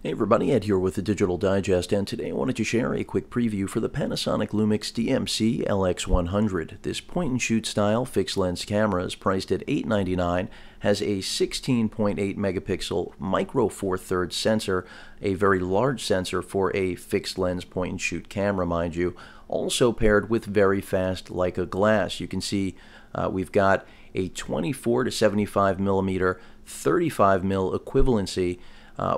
Hey everybody, Ed here with the Digital Digest, and today I wanted to share a quick preview for the Panasonic Lumix LX100. This point-and-shoot style fixed-lens camera is priced at $899, has a 16.8 megapixel micro four thirds sensor, a very large sensor for a fixed-lens point-and-shoot camera, mind you, also paired with very fast Leica glass. You can see we've got a 24 to 75 millimeter 35 mil equivalency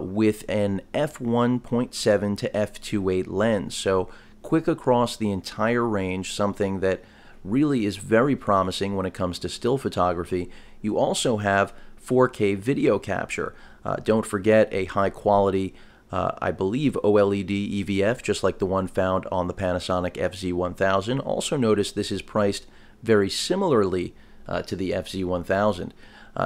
with an f1.7 to f2.8 lens. So quick across the entire range, something that really is very promising when it comes to still photography. You also have 4K video capture. Don't forget a high quality, I believe, OLED EVF, just like the one found on the Panasonic FZ1000. Also notice this is priced very similarly to the FZ1000.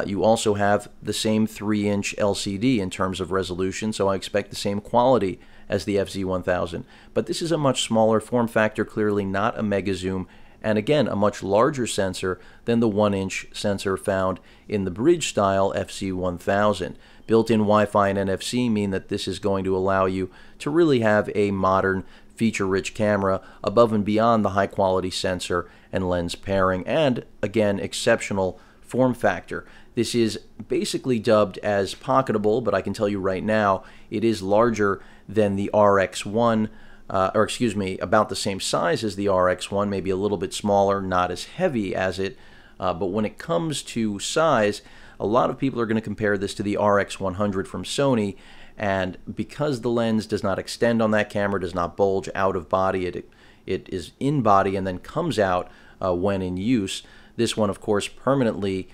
You also have the same 3-inch LCD in terms of resolution, so I expect the same quality as the FZ1000. But this is a much smaller form factor, clearly not a mega zoom, and again, a much larger sensor than the 1-inch sensor found in the bridge-style FZ1000. Built-in Wi-Fi and NFC mean that this is going to allow you to really have a modern, feature-rich camera above and beyond the high-quality sensor and lens pairing, and again, exceptional form factor. This is basically dubbed as pocketable, but I can tell you right now it is larger than the RX1, or excuse me, about the same size as the RX1, maybe a little bit smaller, not as heavy as it, but when it comes to size, a lot of people are going to compare this to the RX100 from Sony, and because the lens does not extend on that camera, does not bulge out of body, it is in body and then comes out when in use. This one, of course, permanently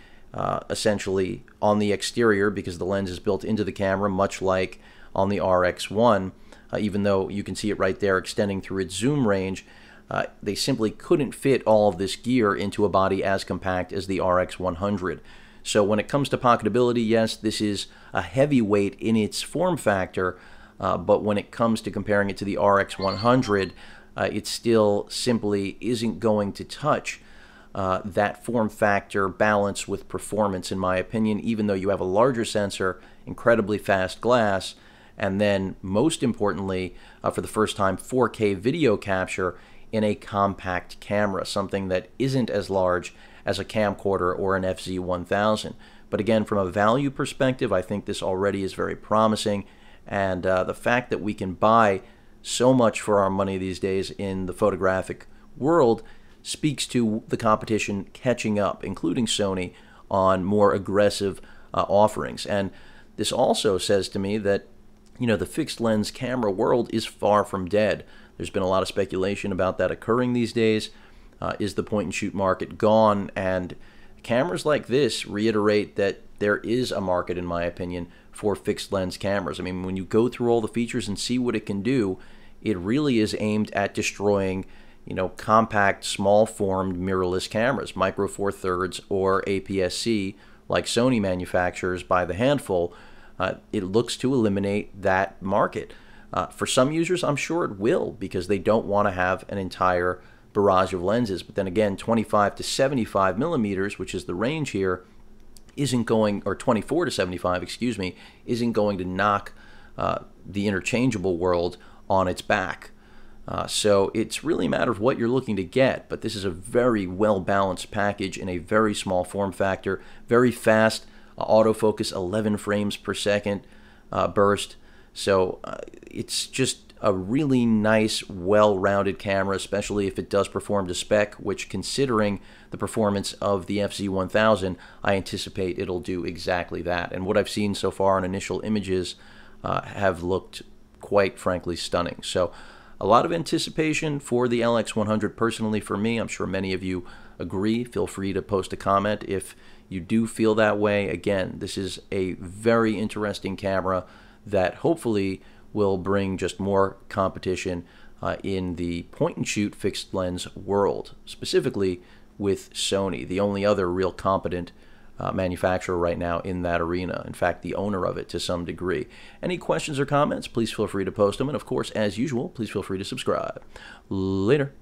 essentially on the exterior because the lens is built into the camera, much like on the RX1. Even though you can see it right there extending through its zoom range, they simply couldn't fit all of this gear into a body as compact as the RX100. So when it comes to pocketability, yes, this is a heavyweight in its form factor, but when it comes to comparing it to the RX100, it still simply isn't going to touch that form factor balance with performance, in my opinion, even though you have a larger sensor, incredibly fast glass, and then most importantly, for the first time, 4K video capture in a compact camera, something that isn't as large as a camcorder or an FZ1000. But again, from a value perspective, I think this already is very promising, and the fact that we can buy so much for our money these days in the photographic world speaks to the competition catching up, including Sony, on more aggressive offerings. And this also says to me that, you know, the fixed lens camera world is far from dead. There's been a lot of speculation about that occurring these days. Is the point-and-shoot market gone? And cameras like this reiterate that there is a market, in my opinion, for fixed lens cameras. I mean, when you go through all the features and see what it can do, it really is aimed at destroying, you know, compact, small-formed mirrorless cameras, micro four thirds or APS-C, like Sony manufactures by the handful. It looks to eliminate that market. For some users, I'm sure it will, because they don't want to have an entire barrage of lenses. But then again, 25 to 75 millimeters, which is the range here, isn't going, or 24 to 75, excuse me, isn't going to knock the interchangeable world on its back. So it's really a matter of what you're looking to get, but this is a very well-balanced package in a very small form factor, very fast autofocus, 11 frames per second burst. So it's just a really nice, well-rounded camera, especially if it does perform to spec, which, considering the performance of the FZ1000, I anticipate it'll do exactly that. And what I've seen so far in initial images have looked quite frankly stunning. So a lot of anticipation for the LX100 personally for me. I'm sure many of you agree. Feel free to post a comment if you do feel that way. Again, this is a very interesting camera that hopefully will bring just more competition in the point-and-shoot fixed lens world, specifically with Sony, the only other real competent manufacturer right now in that arena. In fact, the owner of it to some degree. Any questions or comments, please feel free to post them. And of course, as usual, please feel free to subscribe. Later.